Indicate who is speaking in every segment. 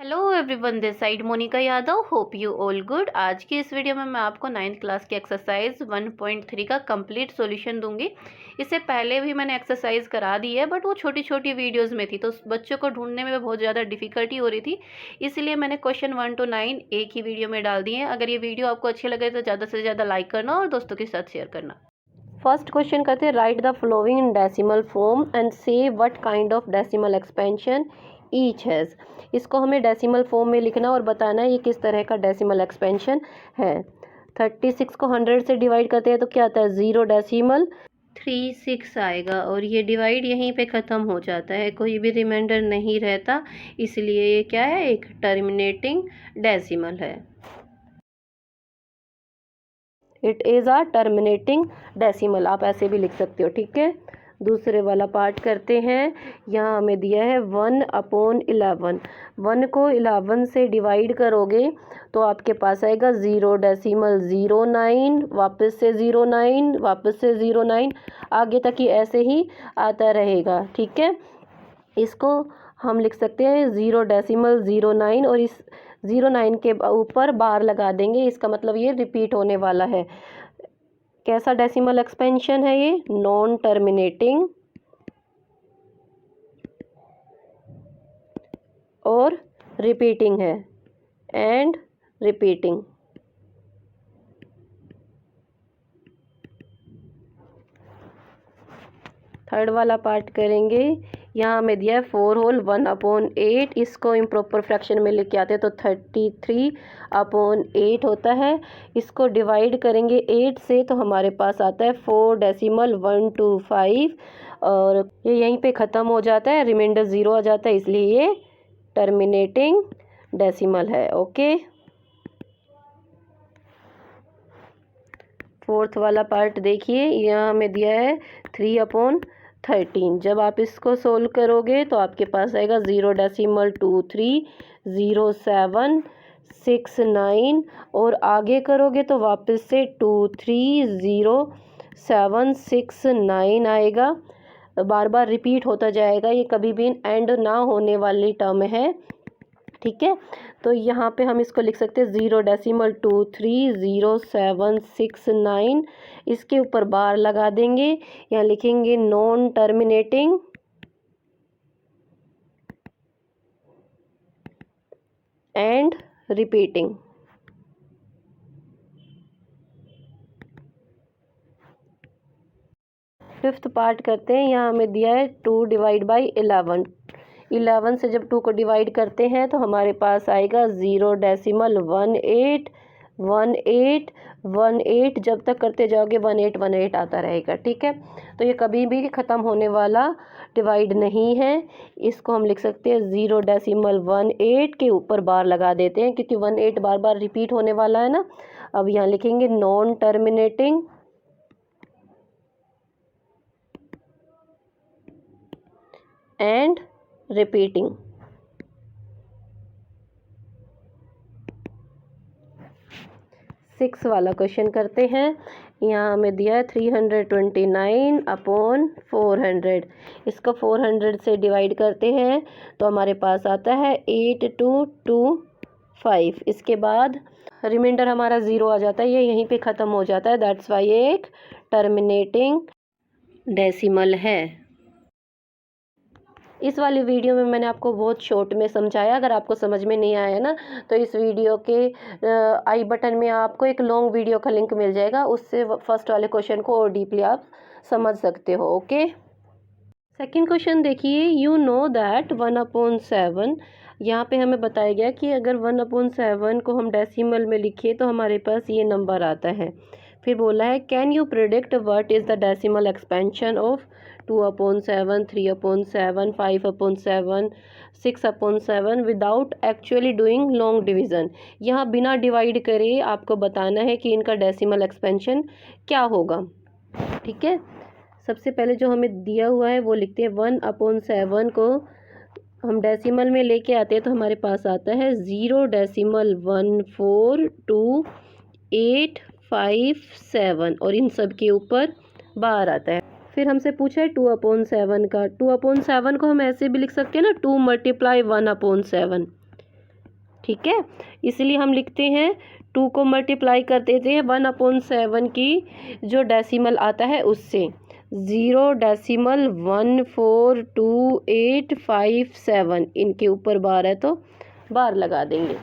Speaker 1: Hello everyone, this side Monika Yadav. Hope you all good. आज की इस वीडियो में मैं आपको 9th क्लास की एक्सरसाइज 1.3 का कंप्लीट सॉल्यूशन दूंगी। इससे पहले भी मैंने एक्सरसाइज करा दी है, बट वो छोटी छोटी वीडियोस में थी तो बच्चों को ढूंढने में बहुत ज़्यादा डिफिकल्टी हो रही थी। इसलिए मैंने क्वेश्चन 1 to 9 एक ही वीडियो में डाल दिए हैं। अगर ये वीडियो आपको अच्छे लगे तो ज़्यादा से ज़्यादा लाइक करना और दोस्तों के साथ शेयर करना। फर्स्ट क्वेश्चन कहते हैं write the following in decimal form and say what kind of decimal expansion each has. इसको हमें डेसिमल फॉर्म में लिखना और बताना है ये किस तरह का डेसिमल एक्सपेंशन है। 36 को 100 से डिवाइड करते हैं तो क्या आता है 0.36 आएगा और ये डिवाइड यहीं पे ख़त्म हो जाता है, कोई भी रिमाइंडर नहीं रहता। इसलिए ये क्या है, एक टर्मिनेटिंग डेसिमल है। It is a terminating decimal, आप ऐसे भी लिख सकते हो। ठीक है, दूसरे वाला पार्ट करते हैं। यहाँ हमें दिया है 1/11। 1 को 11 से डिवाइड करोगे तो आपके पास आएगा 0.09, वापस से 09, वापस से 09, आगे तक ही ऐसे ही आता रहेगा। ठीक है, इसको हम लिख सकते हैं 0.09 और इस 09 के ऊपर बार लगा देंगे। इसका मतलब ये रिपीट होने वाला है। कैसा डेसिमल एक्सपेंशन है ये? नॉन टर्मिनेटिंग और रिपीटिंग है, एंड रिपीटिंग। थर्ड वाला पार्ट करेंगे। यहाँ हमें दिया है 4 होल 1/8। इसको इम्प्रॉपर फ्रैक्शन में लेके आते हैं तो 33/8 होता है। इसको डिवाइड करेंगे 8 से तो हमारे पास आता है 4.125 और ये यहीं पे ख़त्म हो जाता है, रिमाइंडर 0 आ जाता है, इसलिए ये टर्मिनेटिंग डेसिमल है। ओके, फोर्थ वाला पार्ट देखिए। यहाँ हमें दिया है 3/13। जब आप इसको सोल्व करोगे तो आपके पास आएगा 0.230769 और आगे करोगे तो वापस से 230769 आएगा। बार बार रिपीट होता जाएगा, ये कभी भी एंड ना होने वाली टर्म है। ठीक है, तो यहाँ पे हम इसको लिख सकते हैं 0.230769। इसके ऊपर बार लगा देंगे, यहाँ लिखेंगे non terminating and repeating. Fifth part करते हैं। यहाँ हमें दिया है 2/11। 11 से जब 2 को डिवाइड करते हैं तो हमारे पास आएगा 0.1818। जब तक करते जाओगे 1818 आता रहेगा। ठीक है, तो ये कभी भी ख़त्म होने वाला डिवाइड नहीं है। इसको हम लिख सकते हैं 0.18 के ऊपर बार लगा देते हैं क्योंकि 18 बार बार रिपीट होने वाला है ना। अब यहाँ लिखेंगे non terminating and repeating. Six वाला क्वेश्चन करते हैं। यहाँ हमें दिया है 329/400। इसको 400 से डिवाइड करते हैं तो हमारे पास आता है 8225। इसके बाद रिमाइंडर हमारा 0 आ जाता है, ये यहीं पे ख़त्म हो जाता है। दैट्स वाई एक टर्मिनेटिंग डेसिमल है। इस वाली वीडियो में मैंने आपको बहुत शॉर्ट में समझाया। अगर आपको समझ में नहीं आया ना तो इस वीडियो के आई बटन में आपको एक लॉन्ग वीडियो का लिंक मिल जाएगा, उससे फर्स्ट वाले क्वेश्चन को और डीपली आप समझ सकते हो। ओके, सेकंड क्वेश्चन देखिए। You know that 1/7। यहाँ पे हमें बताया गया कि अगर 1/7 को हम डेसिमल में लिखे तो हमारे पास ये नंबर आता है। फिर बोला है can you predict what is the decimal expansion of 2/7, 3/7, 5/7, 6/7 without actually doing long division. यहाँ बिना डिवाइड करे आपको बताना है कि इनका डेसिमल एक्सपेंशन क्या होगा। ठीक है, सबसे पहले जो हमें दिया हुआ है वो लिखते हैं 1/7 को हम डेसिमल में लेके आते हैं तो हमारे पास आता है 0.142857 और इन सब के ऊपर बार आता है। फिर हमसे पूछा है 2/7 का। 2/7 को हम ऐसे भी लिख सकते हैं ना, 2 × 1/7। ठीक है, इसलिए हम लिखते हैं 2 को मल्टीप्लाई कर देते हैं 1/7 की जो डेसिमल आता है उससे, 0.14287 इनके ऊपर बार है तो बार लगा देंगे।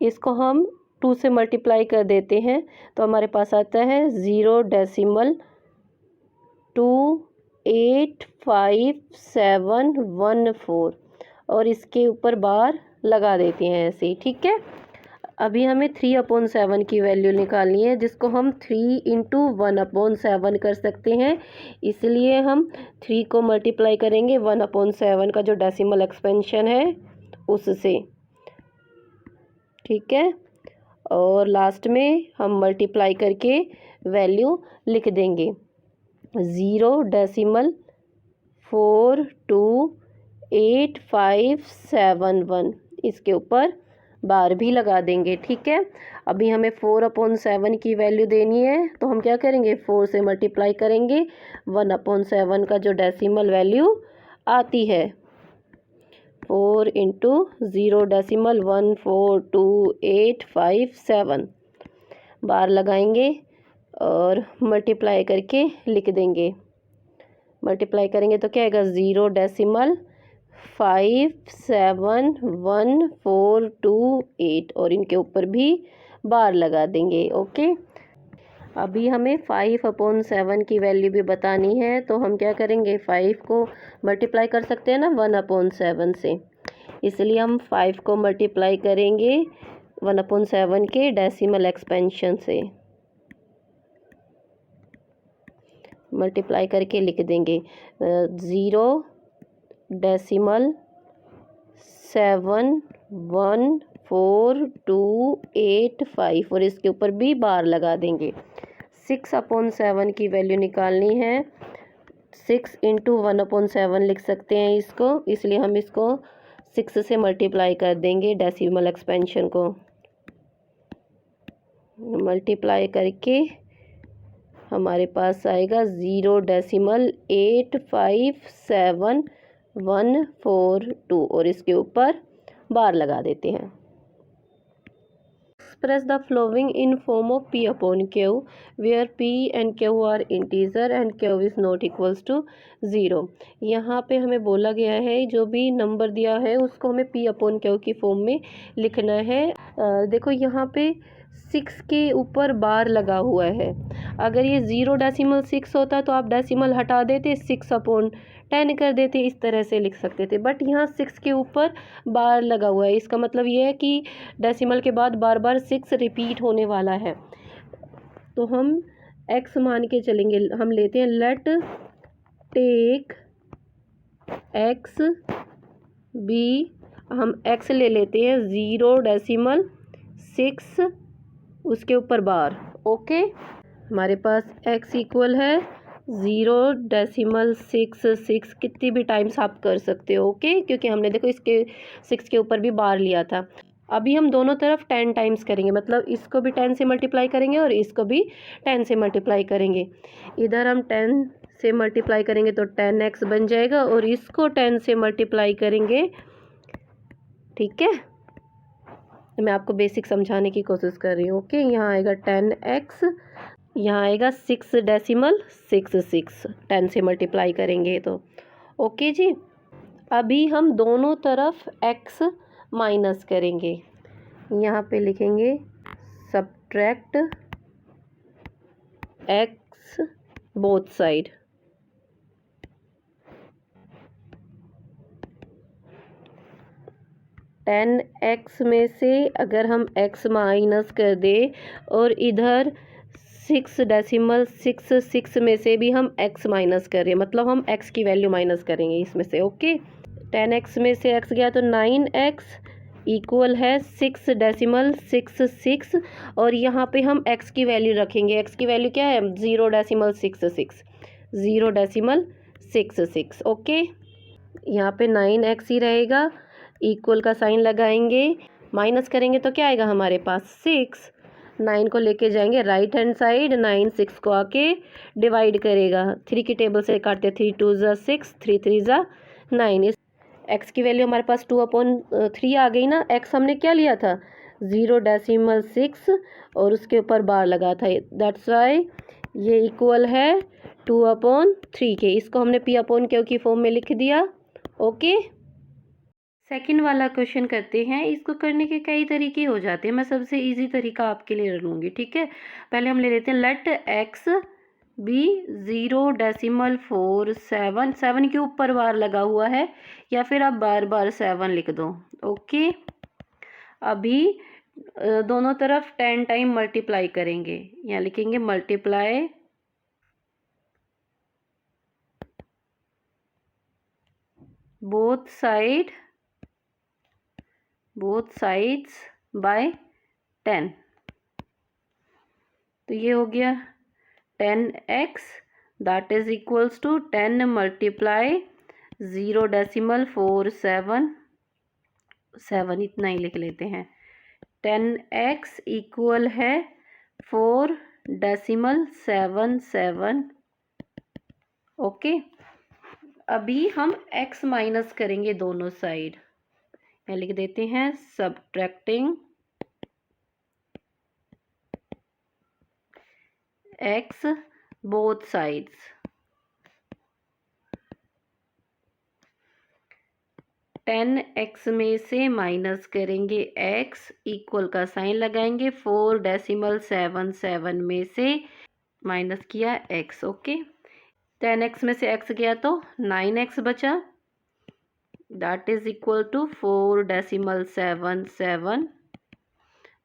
Speaker 1: इसको हम 2 से मल्टीप्लाई कर देते हैं तो हमारे पास आता है 0.285714 और इसके ऊपर बार लगा देते हैं ऐसे ही। ठीक है, अभी हमें 3/7 की वैल्यू निकालनी है जिसको हम 3 × 1/7 कर सकते हैं, इसलिए हम 3 को मल्टीप्लाई करेंगे 1/7 का जो डेसिमल एक्सपेंशन है उससे। ठीक है, और लास्ट में हम मल्टीप्लाई करके वैल्यू लिख देंगे 0.428571 इसके ऊपर बार भी लगा देंगे। ठीक है, अभी हमें 4/7 की वैल्यू देनी है तो हम क्या करेंगे, 4 से मल्टीप्लाई करेंगे 1/7 का जो डेसिमल वैल्यू आती है, 4 × 0.1428557 बार लगाएंगे और मल्टीप्लाई करके लिख देंगे। मल्टीप्लाई करेंगे तो क्या आएगा 0.5711428 और इनके ऊपर भी बार लगा देंगे। ओके, अभी हमें 5/7 की वैल्यू भी बतानी है तो हम क्या करेंगे, 5 को मल्टीप्लाई कर सकते हैं ना 1/7 से, इसलिए हम 5 को मल्टीप्लाई करेंगे 1/7 के डेसिमल एक्सपेंशन से, मल्टीप्लाई करके लिख देंगे 0.714285 और इसके ऊपर भी बार लगा देंगे। 6/7 की वैल्यू निकालनी है, 6 × 1/7 लिख सकते हैं इसको, इसलिए हम इसको 6 से मल्टीप्लाई कर देंगे डेसिमल एक्सपेंशन को, मल्टीप्लाई करके हमारे पास आएगा 0.857142 और इसके ऊपर बार लगा देते हैं। Express the following in form of P/Q where P and Q are integer and Q is not equals to 0। यहाँ पे हमें बोला गया है जो भी नंबर दिया है उसको हमें P/Q की फॉर्म में लिखना है। देखो यहाँ पे 6 के ऊपर बार लगा हुआ है, अगर ये 0.6 होता तो आप डेसिमल हटा देते 6/10 कर देते, इस तरह से लिख सकते थे, बट यहाँ 6 के ऊपर बार लगा हुआ है, इसका मतलब ये है कि डेसिमल के बाद बार बार 6 रिपीट होने वाला है। तो हम x मान के चलेंगे, हम लेते हैं लेट टेक x बी, हम x ले लेते हैं 0.6 उसके ऊपर बार। ओके, हमारे पास x इक्वल है 0.66, कितनी भी टाइम्स आप कर सकते हो। ओके, क्योंकि हमने देखो इसके 6 के ऊपर भी बार लिया था। अभी हम दोनों तरफ 10 टाइम्स करेंगे, मतलब इसको भी 10 से मल्टीप्लाई करेंगे और इसको भी 10 से मल्टीप्लाई करेंगे। इधर हम 10 से मल्टीप्लाई करेंगे तो 10x बन जाएगा और इसको 10 से मल्टीप्लाई करेंगे। ठीक है, मैं आपको बेसिक समझाने की कोशिश कर रही हूँ। ओके, यहाँ आएगा 10x, यहाँ आएगा 6.66, 10 से मल्टीप्लाई करेंगे तो। ओके जी, अभी हम दोनों तरफ x माइनस करेंगे, यहाँ पे लिखेंगे subtract x both side. Ten x में से अगर हम x माइनस कर दें और इधर 6.66 में से भी हम x माइनस कर रहे हैं, मतलब हम x की वैल्यू माइनस करेंगे इसमें से। ओके, 10x में से x गया तो 9x इक्वल है 6.66 और यहाँ पे हम x की वैल्यू रखेंगे। x की वैल्यू क्या है 0.66। ओके, यहाँ पे 9x ही रहेगा, इक्वल का साइन लगाएंगे, माइनस करेंगे तो क्या आएगा हमारे पास 6, 9 को लेके जाएंगे राइट हैंड साइड, 9 6 को आके डिवाइड करेगा, 3 की टेबल से काटते 3 2 ज़ा 6, 3 3 ज़ा 9, इस एक्स की वैल्यू हमारे पास 2/3 आ गई ना। एक्स हमने क्या लिया था 0.6 और उसके ऊपर बार लगा था, दैट्स वाई ये इक्वल है 2/3 के। इसको हमने P/Q की फॉर्म में लिख दिया। ओके, सेकंड वाला क्वेश्चन करते हैं। इसको करने के कई तरीके हो जाते हैं, मैं सबसे इजी तरीका आपके लिए लूँगी, ठीक है। पहले हम ले लेते हैं लेट एक्स बी 0.47, 7 के ऊपर बार लगा हुआ है, या फिर आप बार बार 7 लिख दो। ओके, अभी दोनों तरफ 10 टाइम मल्टीप्लाई करेंगे, यहाँ लिखेंगे मल्टीप्लाई बोथ साइड्स बाय 10। तो ये हो गया 10x that is equals to 10 multiply 0.477, इतना ही लिख लेते हैं। 10x इक्वल है 4.77। ओके, अभी हम x माइनस करेंगे दोनों साइड, मैं लिख देते हैं subtracting x both sides. 10x में से माइनस करेंगे x, इक्वल का साइन लगाएंगे, 4.77 में से माइनस किया x। ओके, 10x में से x गया तो 9x बचा, that is equal to 4.77,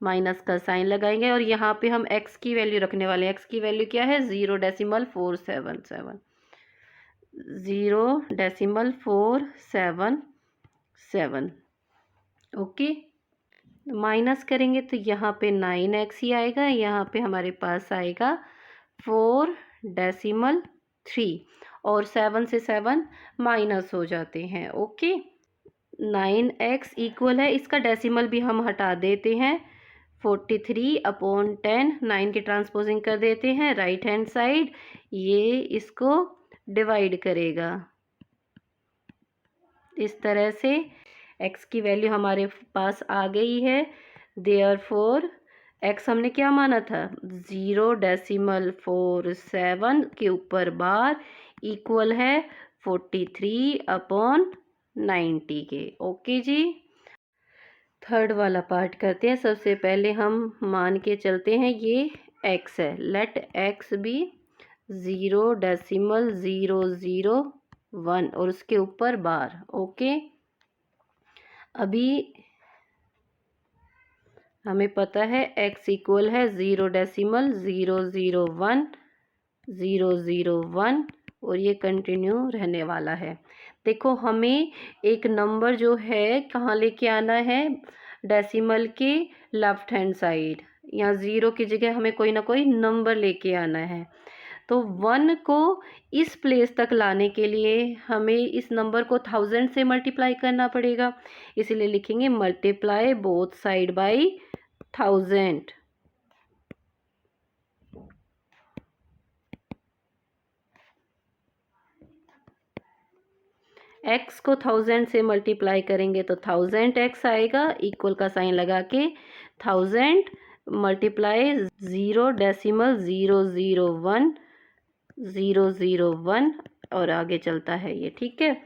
Speaker 1: minus का साइन लगाएंगे और यहाँ पे हम x की वैल्यू रखने वाले हैं। x की वैल्यू क्या है 0.477, 0.477। ओके, माइनस करेंगे तो यहाँ पे 9x ही आएगा, यहाँ पे हमारे पास आएगा 4.3 और 7 से 7 माइनस हो जाते हैं। ओके, 9x इक्वल है, इसका डेसिमल भी हम हटा देते हैं, 43/10, 9 की ट्रांसपोजिंग कर देते हैं राइट हैंड साइड, ये इसको डिवाइड करेगा इस तरह से। x की वैल्यू हमारे पास आ गई है, देयरफॉर x हमने क्या माना था 0.47 के ऊपर बार इक्वल है 43/90 के। ओके जी, थर्ड वाला पार्ट करते हैं। सबसे पहले हम मान के चलते हैं ये x है, लेट x बी 0.001 और उसके ऊपर बार। ओके, अभी हमें पता है x इक्वल है 0.001 और ये कंटिन्यू रहने वाला है। देखो, हमें एक नंबर जो है कहाँ लेके आना है, डेसिमल के लेफ्ट हैंड साइड, यहाँ 0 की जगह हमें कोई ना कोई नंबर लेके आना है। तो 1 को इस प्लेस तक लाने के लिए हमें इस नंबर को 1000 से मल्टीप्लाई करना पड़ेगा, इसीलिए लिखेंगे multiply both side by 1000। x को 1000 से मल्टीप्लाई करेंगे तो 1000x आएगा, इक्वल का साइन लगा के 1000 मल्टीप्लाई 0.001 और आगे चलता है ये, ठीक है।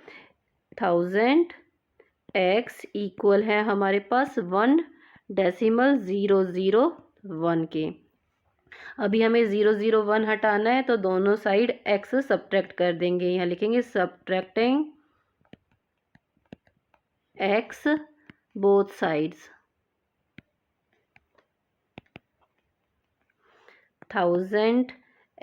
Speaker 1: 1000x इक्वल है हमारे पास 1.001 के। अभी हमें 001 हटाना है तो दोनों साइड x सब्ट्रैक्ट कर देंगे, यहाँ लिखेंगे subtracting x both sides. 1000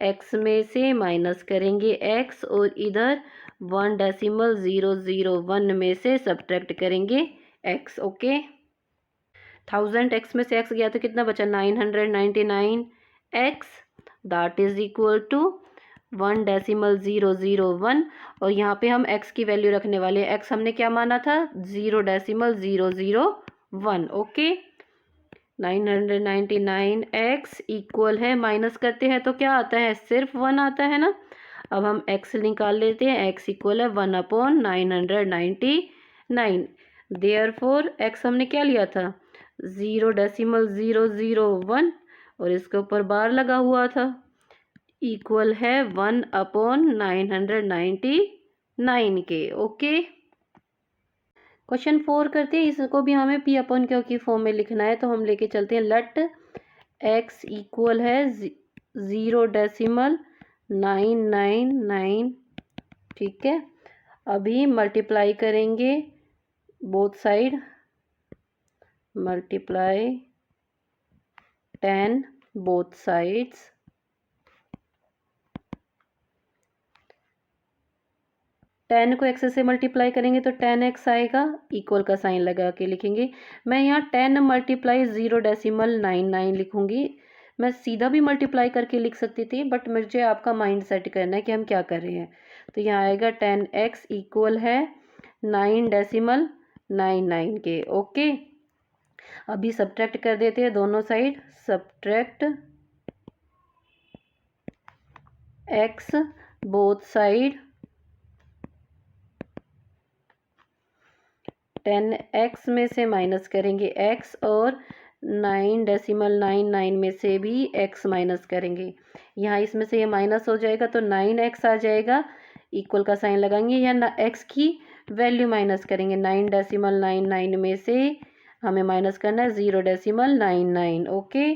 Speaker 1: x में से माइनस करेंगे x और इधर 1.001 में से सब्ट्रैक्ट करेंगे x। ओके, 1000 x में से x गया तो कितना बचा 999x, that is equal to 1.001 और यहाँ पे हम x की वैल्यू रखने वाले हैं। x हमने क्या माना था 0.001। ओके, 999x इक्वल है, माइनस करते हैं तो क्या आता है सिर्फ 1 आता है ना। अब हम x निकाल लेते हैं, x इक्वल है 1/999 9। देयरफॉर x हमने क्या लिया था 0.001 और इसके ऊपर बार लगा हुआ था, इक्वल है 1/999 के। ओके, क्वेश्चन 4 करते हैं। इसको भी हमें p अपॉन क्यू की फॉर्म में लिखना है, तो हम लेके चलते हैं लेट x इक्वल है 0.999। ठीक है, अभी मल्टीप्लाई करेंगे both side, multiply 10 both sides. 10 को x से मल्टीप्लाई करेंगे तो 10x आएगा, इक्वल का साइन लगा के लिखेंगे। मैं यहाँ 10 मल्टीप्लाई 0.99 लिखूंगी। मैं सीधा भी मल्टीप्लाई करके लिख सकती थी, बट मुझे आपका माइंड सेट करना है कि हम क्या कर रहे हैं। तो यहाँ आएगा 10x इक्वल है 9.99 के। ओके, अभी सब्ट्रैक्ट कर देते हैं दोनों side, subtract x both side. 10x में से माइनस करेंगे x और 9.99 में से भी x माइनस करेंगे। यहाँ इसमें से ये माइनस हो जाएगा तो 9x आ जाएगा, इक्वल का साइन लगाएंगे या x की वैल्यू माइनस करेंगे। 9.99 में से हमें माइनस करना है 0.99। ओके,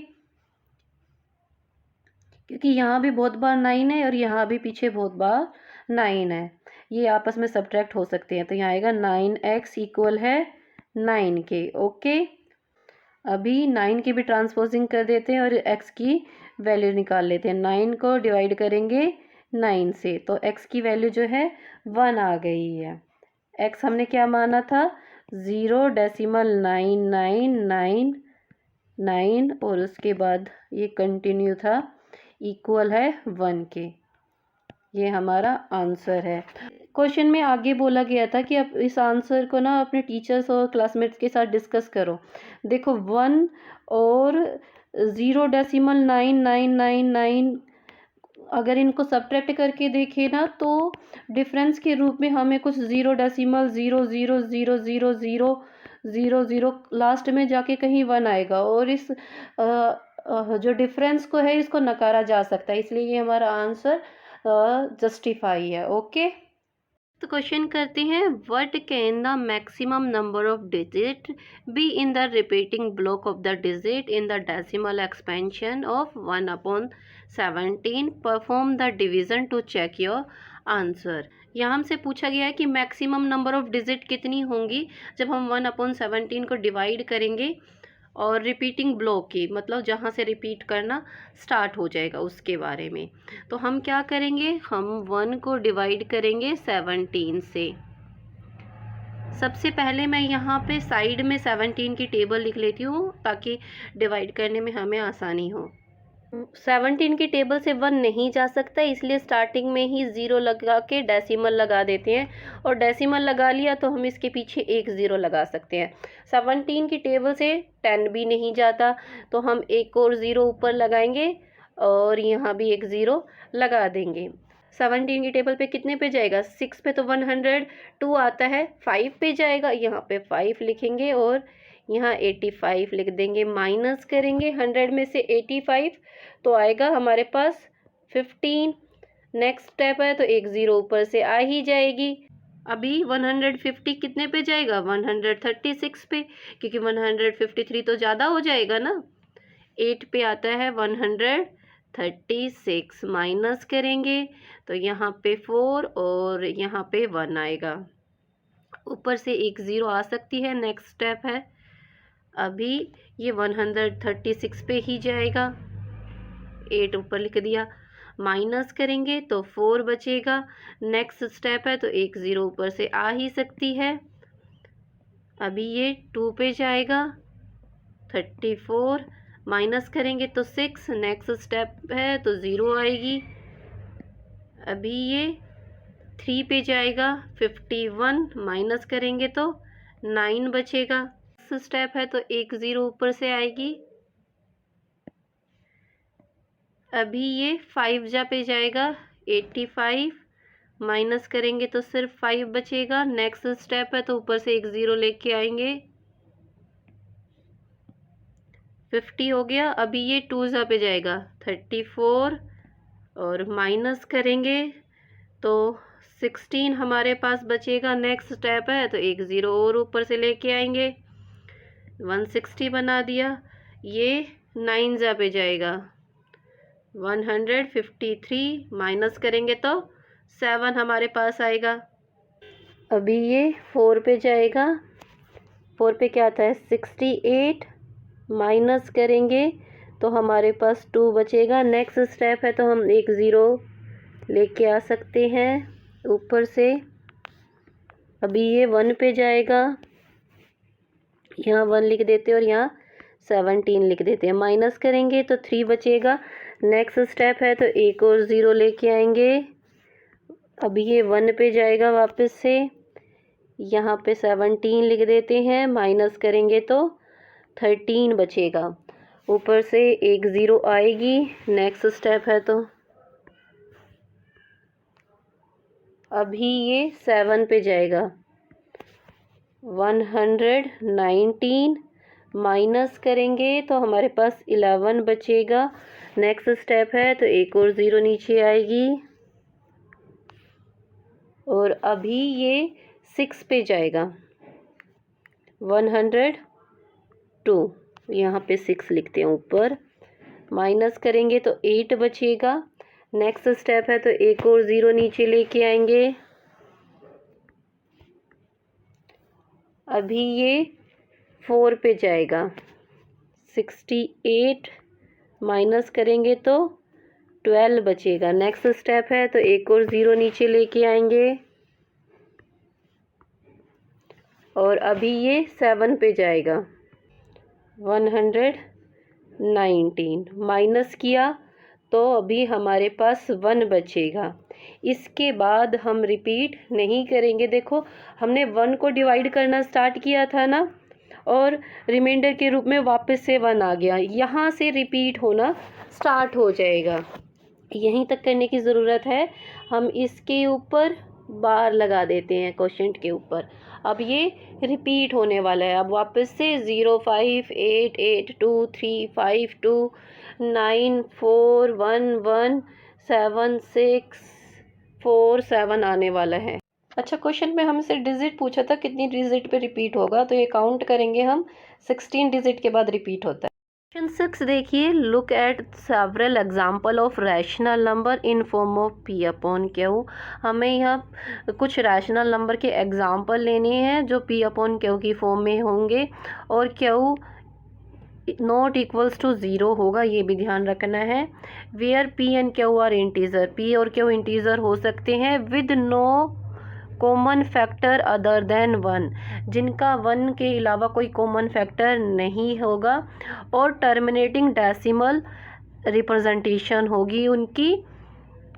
Speaker 1: क्योंकि यहाँ भी बहुत बार 9 है और यहाँ भी पीछे बहुत बार 9 है, ये आपस में सब्ट्रैक्ट हो सकते हैं। तो यहाँ आएगा 9x इक्वल है 9 के। ओके, अभी 9 की भी ट्रांसपोजिंग कर देते हैं और x की वैल्यू निकाल लेते हैं। 9 को डिवाइड करेंगे 9 से तो x की वैल्यू जो है 1 आ गई है। x हमने क्या माना था 0.9999 और उसके बाद ये कंटिन्यू था, इक्वल है 1 के। ये हमारा आंसर है। क्वेश्चन में आगे बोला गया था कि आप इस आंसर को ना अपने टीचर्स और क्लासमेट्स के साथ डिस्कस करो। देखो 1 और 0.9999 अगर इनको सब्ट्रैक्ट करके देखें ना तो डिफरेंस के रूप में हमें कुछ 0.0000000 लास्ट में जाके कहीं 1 आएगा और इस जो डिफरेंस को है इसको नकारा जा सकता है, इसलिए ये हमारा आंसर जस्टिफाई है। ओके, तो क्वेश्चन करते हैं what can the maximum number of digit be in the repeating block of the digit in the decimal expansion of 1/17। Perform the division to check your answer. यहाँ हमसे पूछा गया है कि मैक्सिमम नंबर ऑफ डिजिट कितनी होंगी जब हम 1/17 को डिवाइड करेंगे और रिपीटिंग ब्लॉक की मतलब जहाँ से रिपीट करना स्टार्ट हो जाएगा उसके बारे में। तो हम क्या करेंगे, हम 1 को डिवाइड करेंगे 17 से। सबसे पहले मैं यहाँ पे साइड में 17 की टेबल लिख लेती हूँ ताकि डिवाइड करने में हमें आसानी हो। 17 की टेबल से 1 नहीं जा सकता, इसलिए स्टार्टिंग में ही 0 लगा के डेसिमल लगा देते हैं और डेसिमल लगा लिया तो हम इसके पीछे एक 0 लगा सकते हैं। 17 की टेबल से 10 भी नहीं जाता तो हम एक और 0 ऊपर लगाएंगे और यहाँ भी एक 0 लगा देंगे। 17 की टेबल पे कितने पे जाएगा 6 पे, तो 102 आता है, 5 पे जाएगा, यहाँ पे 5 लिखेंगे और यहाँ 85 लिख देंगे। माइनस करेंगे 100 में से 85 तो आएगा हमारे पास 15। नेक्स्ट स्टेप है तो एक 0 ऊपर से आ ही जाएगी। अभी 150 कितने पे जाएगा 136 पे, क्योंकि 153 तो ज़्यादा हो जाएगा ना। 8 पे आता है 136। माइनस करेंगे तो यहाँ पे 4 और यहाँ पे 1 आएगा, ऊपर से एक 0 आ सकती है। नेक्स्ट स्टेप है अभी ये 136 पे ही जाएगा, 8 ऊपर लिख दिया। माइनस करेंगे तो 4 बचेगा। नेक्स्ट स्टेप है तो एक 0 ऊपर से आ ही सकती है। अभी ये 2 पे जाएगा 34, माइनस करेंगे तो 6। नेक्स्ट स्टेप है तो 0 आएगी। अभी ये 3 पे जाएगा 51, माइनस करेंगे तो 9 बचेगा। स्टेप है तो एक 0 ऊपर से आएगी। अभी ये 5 जा पे जाएगा 85, माइनस करेंगे तो सिर्फ 5 बचेगा। नेक्स्ट स्टेप है तो ऊपर से एक 0 लेके आएंगे, 50 हो गया। अभी ये 2 पे जाएगा 34 और माइनस करेंगे तो 16 हमारे पास बचेगा। नेक्स्ट स्टेप है तो एक 0 और ऊपर से लेके आएंगे, 160 बना दिया। ये 9 पे जाएगा 153, माइनस करेंगे तो 7 हमारे पास आएगा। अभी ये 4 पे जाएगा, 4 पे क्या आता है 68, माइनस करेंगे तो हमारे पास 2 बचेगा। नेक्स्ट स्टेप है तो हम एक 0 लेके आ सकते हैं ऊपर से। अभी ये 1 पे जाएगा, यहाँ 1 लिख देते हैं और यहाँ 17 लिख देते हैं। माइनस करेंगे तो 3 बचेगा। नेक्स्ट स्टेप है तो एक और 0 लेके आएंगे। अभी ये 1 पे जाएगा वापस से, यहाँ पे 17 लिख देते हैं। माइनस करेंगे तो 13 बचेगा, ऊपर से एक 0 आएगी। नेक्स्ट स्टेप है तो अभी ये 7 पे जाएगा 119, माइनस करेंगे तो हमारे पास 11 बचेगा। नेक्स्ट स्टेप है तो एक और 0 नीचे आएगी और अभी ये 6 पे जाएगा 102, यहाँ पे 6 लिखते हैं ऊपर। माइनस करेंगे तो 8 बचेगा। नेक्स्ट स्टेप है तो एक और 0 नीचे लेके आएंगे। अभी ये 4 पे जाएगा 68, माइनस करेंगे तो 12 बचेगा। नेक्स्ट स्टेप है तो एक और 0 नीचे लेके आएंगे और अभी ये 7 पे जाएगा 119, माइनस किया तो अभी हमारे पास 1 बचेगा। इसके बाद हम रिपीट नहीं करेंगे। देखो हमने 1 को डिवाइड करना स्टार्ट किया था ना, और रिमाइंडर के रूप में वापस से 1 आ गया। यहाँ से रिपीट होना स्टार्ट हो जाएगा, यहीं तक करने की ज़रूरत है। हम इसके ऊपर बार लगा देते हैं क्वोशंट के ऊपर। अब ये रिपीट होने वाला है। अब वापस से 0 5 8 8 2 3 5 2 9 4 1 1 7 6 4 7 आने वाला है। अच्छा, क्वेश्चन में हमसे डिजिट पूछा था कितनी डिजिट पे रिपीट होगा, तो ये काउंट करेंगे हम, 16 डिजिट के बाद रिपीट होता है। क्वेश्चन 6 देखिए, look at several example of rational number in form of P upon Q. हमें यहाँ कुछ रैशनल नंबर के एग्जाम्पल लेने हैं जो पी अपॉन क्यू की फॉर्म में होंगे और क्यू नॉट इक्वल्स टू 0 होगा, ये भी ध्यान रखना है। Where p and q are integer, p और क्यू इंटीजर हो सकते हैं with no common factor other than 1, जिनका 1 के अलावा कोई कॉमन फैक्टर नहीं होगा, और टर्मिनेटिंग डेसिमल रिप्रेजेंटेशन होगी उनकी।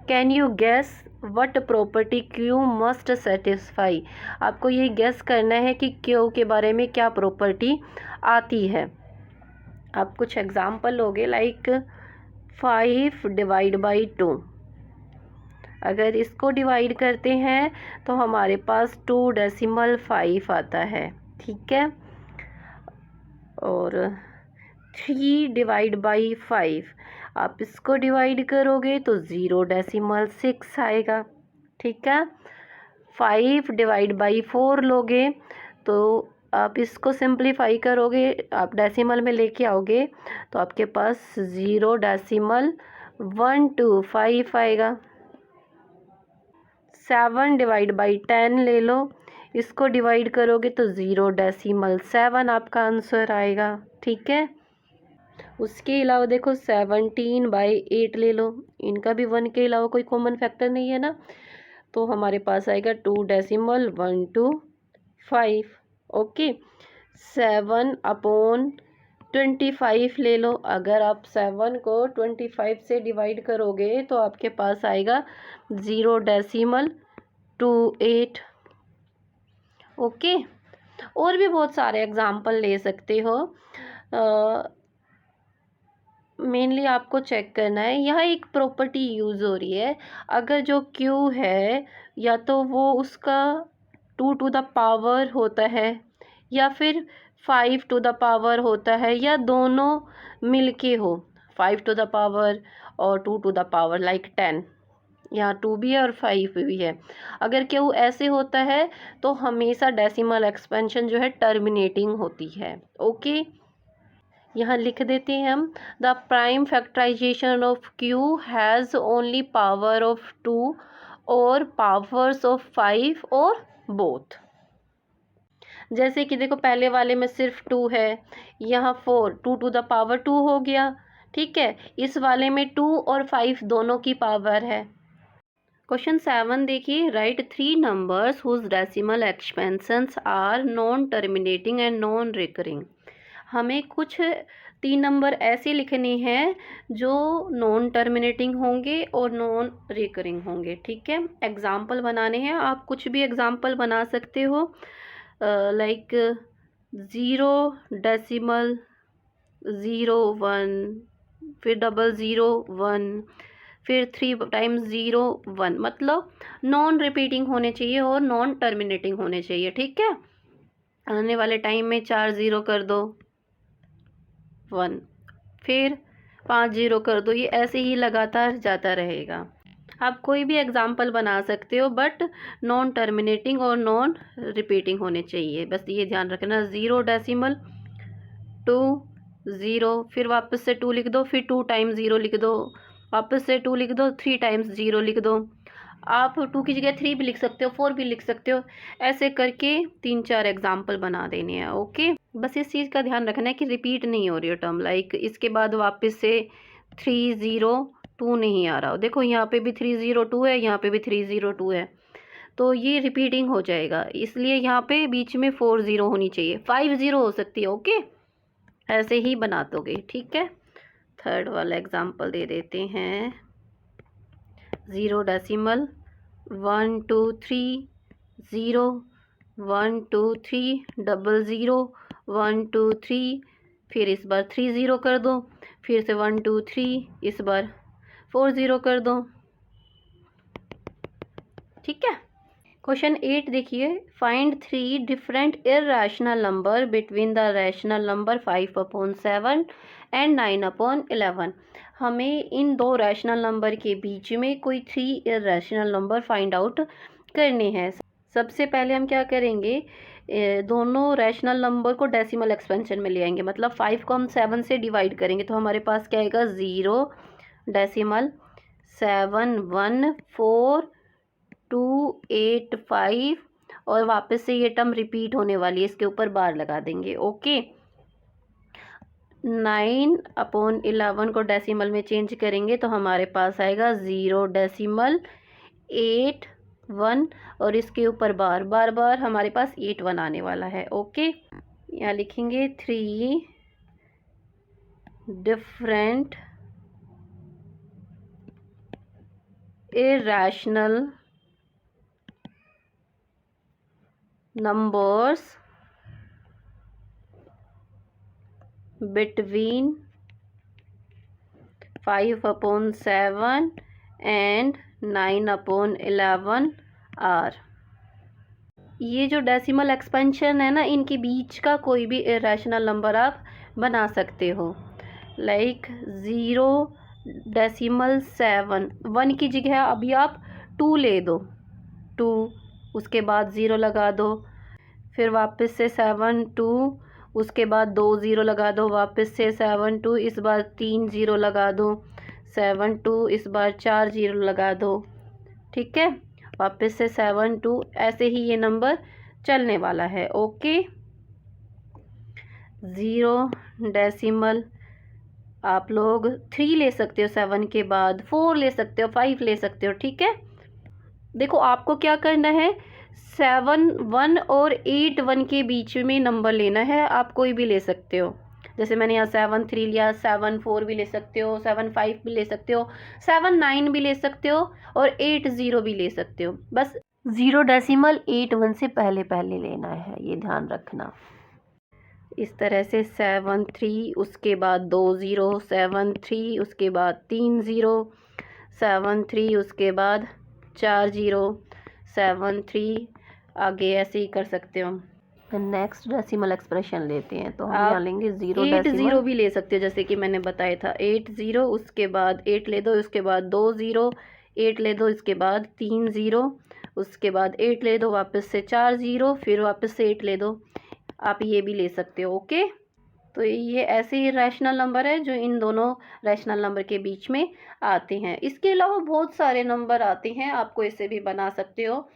Speaker 1: Can you guess what property q must satisfy. आपको ये गेस करना है कि क्यू के बारे में क्या प्रॉपर्टी आती है। अब कुछ एग्जाम्पल लोगे लाइक 5 डिवाइड बाई 2, अगर इसको डिवाइड करते हैं तो हमारे पास 2.5 आता है, ठीक है। और 3 डिवाइड बाई 5, आप इसको डिवाइड करोगे तो 0.6 आएगा, ठीक है। 5 डिवाइड बाई 4 लोगे तो आप इसको सिंप्लीफाई करोगे, आप डेसिमल में लेके आओगे तो आपके पास 0.125 आएगा। 7 डिवाइड बाई 10 ले लो, इसको डिवाइड करोगे तो 0.7 आपका आंसर आएगा, ठीक है। उसके अलावा देखो 17 बाई 8 ले लो, इनका भी 1 के अलावा कोई कॉमन फैक्टर नहीं है ना, तो हमारे पास आएगा 2.125, ओके। 7/25 ले लो, अगर आप 7 को 25 से डिवाइड करोगे तो आपके पास आएगा 0.28, ओके। और भी बहुत सारे एग्जाम्पल ले सकते हो। मेनली आपको चेक करना है, यहाँ एक प्रॉपर्टी यूज़ हो रही है। अगर जो क्यू है या तो वो उसका 2 टू द पावर होता है या फिर 5 टू द पावर होता है, या दोनों मिलके हो, 5 टू द पावर और 2 टू द पावर, लाइक 10। यहाँ 2 भी है और 5 भी है। अगर क्यों ऐसे होता है तो हमेशा डेसिमल एक्सपेंशन जो है टर्मिनेटिंग होती है। ओके, यहाँ लिख देते हैं हम, the prime factorization of q has only power of 2 और पावर्स ऑफ 5 और बोथ। जैसे कि देखो पहले वाले में सिर्फ 2 है, यहाँ 4, 2 टू द पावर 2 हो गया, ठीक है। इस वाले में 2 और 5 दोनों की पावर है। क्वेश्चन 7 देखिए, write 3 numbers whose decimal expansions are non terminating and non recurring. हमें कुछ 3 नंबर ऐसे लिखने हैं जो नॉन टर्मिनेटिंग होंगे और नॉन रिकरिंग होंगे, ठीक है। एग्जाम्पल बनाने हैं, आप कुछ भी एग्जाम्पल बना सकते हो, लाइक 0 डेसिमल 0 1, फिर 001, फिर 3 टाइम्स 0 1, मतलब नॉन रिपीटिंग होने चाहिए और नॉन टर्मिनेटिंग होने चाहिए, ठीक है। आने वाले टाइम में 4 0 कर दो 1, फिर 5 0 कर दो, ये ऐसे ही लगातार जाता रहेगा। आप कोई भी एग्जाम्पल बना सकते हो, बट नॉन टर्मिनेटिंग और नॉन रिपीटिंग होने चाहिए, बस ये ध्यान रखना। 0 डेसिमल 2 0, फिर वापस से 2 लिख दो, फिर 2 टाइम्स 0 लिख दो, वापस से 2 लिख दो, 3 टाइम्स 0 लिख दो। आप 2 की जगह 3 भी लिख सकते हो, 4 भी लिख सकते हो, ऐसे करके 3-4 एग्जाम्पल बना देने हैं। ओके, बस इस चीज़ का ध्यान रखना है कि रिपीट नहीं हो रही हो टर्म, लाइक इसके बाद वापस से 3 0 2 नहीं आ रहा हो। देखो यहाँ पे भी 3 0 2 है, यहाँ पे भी 3 0 2 है, तो ये रिपीटिंग हो जाएगा, इसलिए यहाँ पे बीच में 4 0 होनी चाहिए, 5 0 हो सकती है। ओके, ऐसे ही बना दोगे, ठीक है। थर्ड वाला एग्जाम्पल दे देते हैं, 0 डेसिमल 1 2 3 0 1 2 3 00 1 2 3, फिर इस बार 3 0 कर दो, फिर से 1 2 3, इस बार 4 0 कर दो, ठीक है। क्वेश्चन 8 देखिए, find 3 different irrational number between the rational number 5/7 and 9/11। हमें इन दो रैशनल नंबर के बीच में कोई 3 इर्रेशनल नंबर फाइंड आउट करने हैं। सबसे पहले हम क्या करेंगे, दोनों रैशनल नंबर को डेसिमल एक्सपेंशन में ले आएंगे, मतलब 5 को हम 7 से डिवाइड करेंगे, तो हमारे पास क्या आएगा, 0 डेसिमल 7 1 4 2 8 5, और वापस से ये टर्म रिपीट होने वाली है, इसके ऊपर बार लगा देंगे। ओके, 9/11 को डेसिमल में चेंज करेंगे तो हमारे पास आएगा 0 डेसिमल 8 1, और इसके ऊपर बार बार बार हमारे पास 8 1 आने वाला है। ओके, यहाँ लिखेंगे 3 different irrational numbers between 5/7 and 9/11 are। ये जो डेसिमल एक्सपेंशन है ना, इनके बीच का कोई भी इरेशनल नंबर आप बना सकते हो, लाइक 0 डेसिमल 7, 1 की जगह अभी आप 2 ले दो, 2, उसके बाद 0 लगा दो, फिर वापस से 7 2, उसके बाद 2 0 लगा दो, वापस से 7 2, इस बार 3 0 लगा दो, 7 2, इस बार 4 0 लगा दो, ठीक है। वापस से 7 2, ऐसे ही ये नंबर चलने वाला है। ओके, 0 डेसिमल आप लोग 3 ले सकते हो, 7 के बाद 4 ले सकते हो, 5 ले सकते हो, ठीक है। देखो आपको क्या करना है, 7 1 और 8 1 के बीच में नंबर लेना है, आप कोई भी ले सकते हो, जैसे मैंने यहाँ 7 3 लिया, 7 4 भी ले सकते हो, 7 5 भी ले सकते हो, 7 9 भी ले सकते हो, और 8 0 भी ले सकते हो। बस 0 डेसिमल 8 1 से पहले पहले लेना है, ये ध्यान रखना। इस तरह से 7 3, उसके बाद 2 0, 7 3, उसके बाद 3 0, 7 3, उसके बाद 4 0, 7 3 आगे ऐसे ही कर सकते हो। नेक्स्ट डेसिमल एक्सप्रेशन लेते हैं, तो हम यहाँ लेंगे 0 डेसिमल। 8 0 भी ले सकते हो, जैसे कि मैंने बताया था 8 0, उसके बाद 8 ले दो, उसके बाद 2 0, 8 ले दो, इसके बाद 3 0, उसके बाद 8 ले दो, वापस से 4 0, फिर वापस से 8 ले दो। आप ये भी ले सकते हो। ओके, तो ये ऐसे ही रैशनल नंबर है जो इन दोनों रैशनल नंबर के बीच में आते हैं। इसके अलावा बहुत सारे नंबर आते हैं, आपको इसे भी बना सकते हो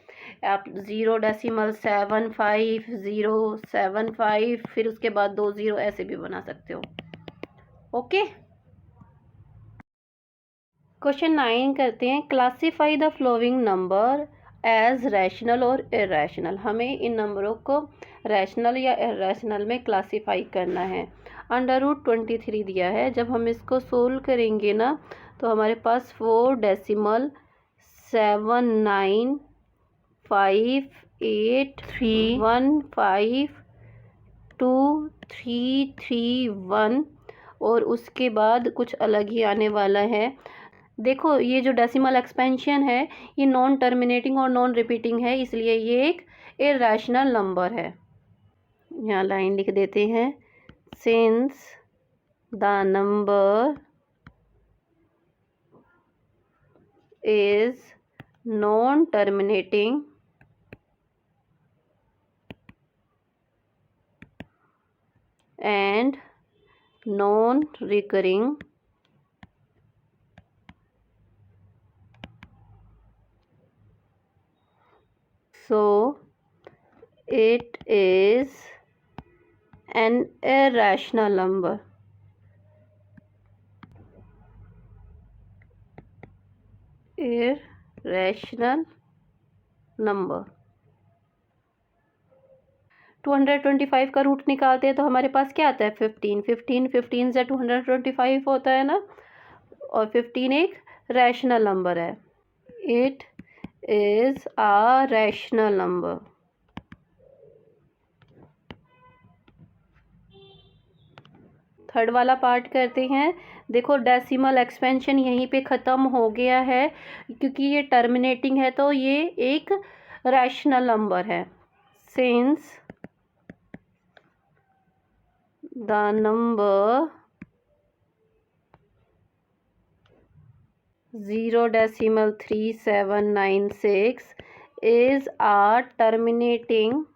Speaker 1: आप। 0.75 फिर उसके बाद 2 0 ऐसे भी बना सकते हो। ओके, क्वेश्चन 9 करते हैं। Classify the following number as rational और इरेशनल। हमें इन नंबरों को रैशनल या इरेशनल में क्लासीफाई करना है। √23 दिया है, जब हम इसको सोल्व करेंगे ना तो हमारे पास 4.95883152331 और उसके बाद कुछ अलग ही आने वाला है। देखो, ये जो डेसिमल एक्सपेंशन है ये नॉन टर्मिनेटिंग और नॉन रिपीटिंग है, इसलिए ये एक इरेशनल नंबर है। यहाँ लाइन लिख देते हैं, since the number is non terminating and non-recurring, so it is an irrational number. Irrational number। 225 का रूट निकालते हैं तो हमारे पास क्या आता है 15 से 225 होता है ना, और 15 एक रैशनल नंबर है। It is a rational number. Third वाला पार्ट करते हैं। देखो, डेसिमल एक्सपेंशन यहीं पे ख़त्म हो गया है, क्योंकि ये टर्मिनेटिंग है तो ये एक रैशनल नंबर है। Since the number 0.3796 is a terminating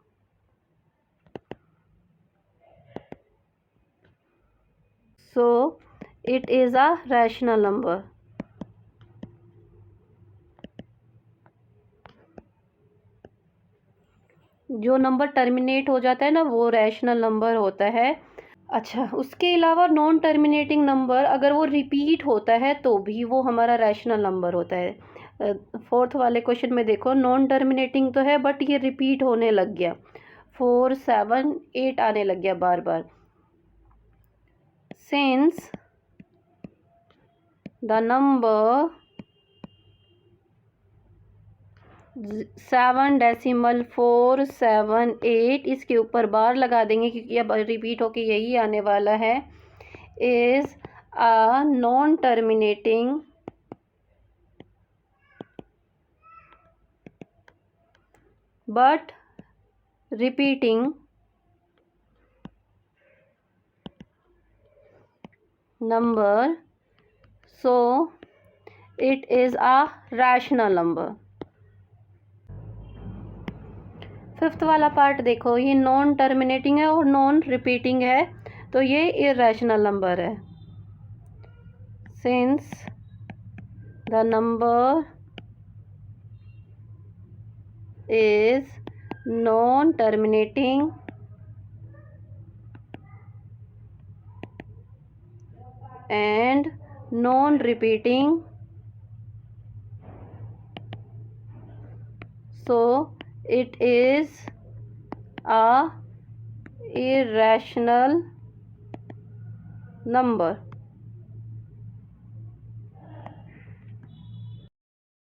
Speaker 1: so it is a rational number। जो नंबर टर्मिनेट हो जाता है ना वो रैशनल नंबर होता है। अच्छा, उसके अलावा नॉन टर्मिनेटिंग नंबर अगर वो रिपीट होता है तो भी वो हमारा रैशनल नंबर होता है। फोर्थ वाले क्वेश्चन में देखो, नॉन टर्मिनेटिंग तो है बट ये रिपीट होने लग गया, 4 7 8 आने लग गया बार बार। सिंस द नंबर 7.478, इसके ऊपर बार लगा देंगे क्योंकि अब रिपीट होके यही आने वाला है। Is a non terminating but repeating number, so it is a rational number. Fifth वाला पार्ट देखो, ये नॉन टर्मिनेटिंग है और नॉन रिपीटिंग है तो ये इरेशनल नंबर है। Since the number is non terminating and non repeating, so it is a irrational number।